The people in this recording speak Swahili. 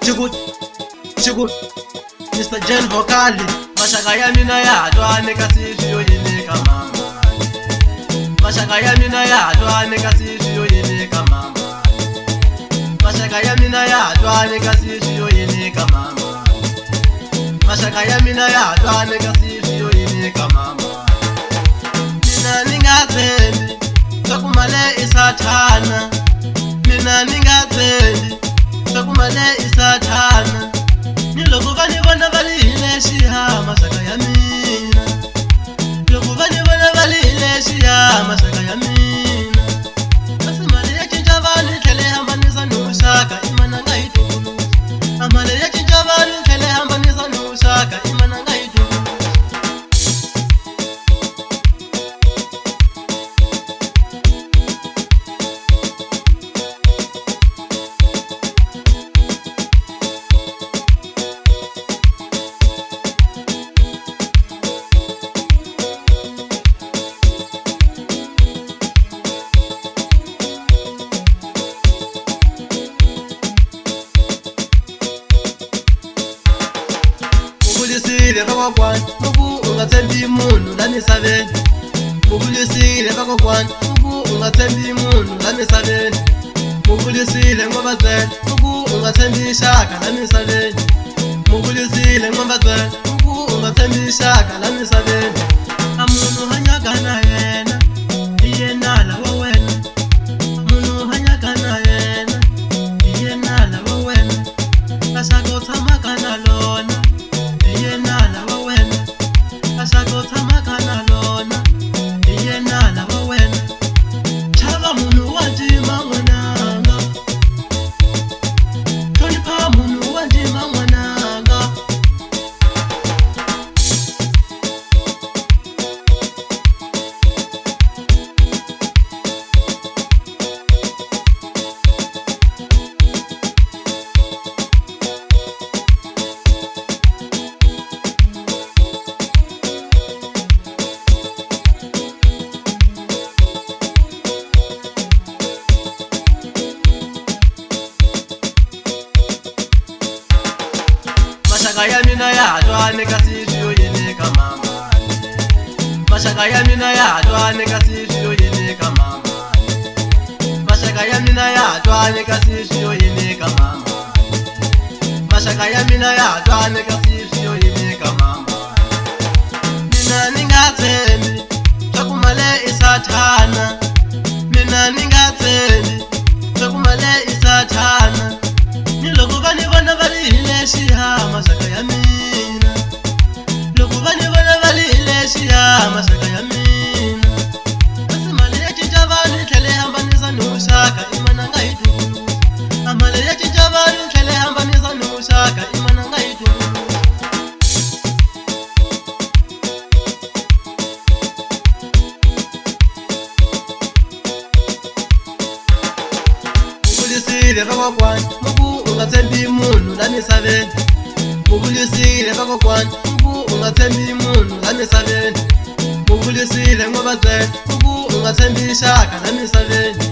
Chugu Mr. Gen Vocali Mashaka ya mina ya dwane kasi yo yene kama Mashaka ya mina ya dwane kasi yo yene kama Mashaka ya mina ya dwane kasi yo yene kama Mashaka ya mina ya dwane kasi yo yene kama Mina ningathembi sokumale isathana Mina ningathembi sokumale isathana Niloko bani bona balile shiha mashaka ya mina Niloko bani bona balile shiha mashaka ya mina Asimale ya chinja bani kele hambanisa nushaka imana ngaitulu Amale ya chinja bani kele hambanisa nushaka imana ngaitulu Mubulisile bakokwana ubu ungathembi umuntu lamisabeni Mubulisile bakokwana ubu ungathembi umuntu lamisabeni Mubulisile ngoba zena ubu ungathembi ishaka lamisabeni Mubulisile ngoba zena ubu ungathembi ishaka lamisabeni Amuntu hanyakana yena iyena lawa wena Amuntu hanyakana yena iyena lawa wena Ashaka uthamakana lona Iyenala wawena Ashaka uthamakana lona Iyenala wawena Chava munu wanjima mwananga Tonipa munu wanjima mwananga Mashaka ya mina ya dwane kasi yo yene kama Mashaka ya mina ya dwane kasi yo yene kama Mashaka ya mina ya dwane kasi yo yene kama Mashaka ya mina ya dwane kasi yo yene kama Mina ningathembi sokumale isathana Mina ningathembi sokumale isathana Niloko bani bona balile shiha mashaka ya mina Loko bani bona balile shiha mashaka ya mina Asimale ya chinja bani kele hambanisa nushaka imana ngaitulu Amale ya chinja bani kele hambanisa nushaka imana ngaitulu Mubulisile bakokwana ungathembi umuntu lamisabeni Mubulisile bakokwana ubu ungathembi umuntu lamisabeni Mubulisile ngoba zena ubu ungathembi ishaka lamisabeni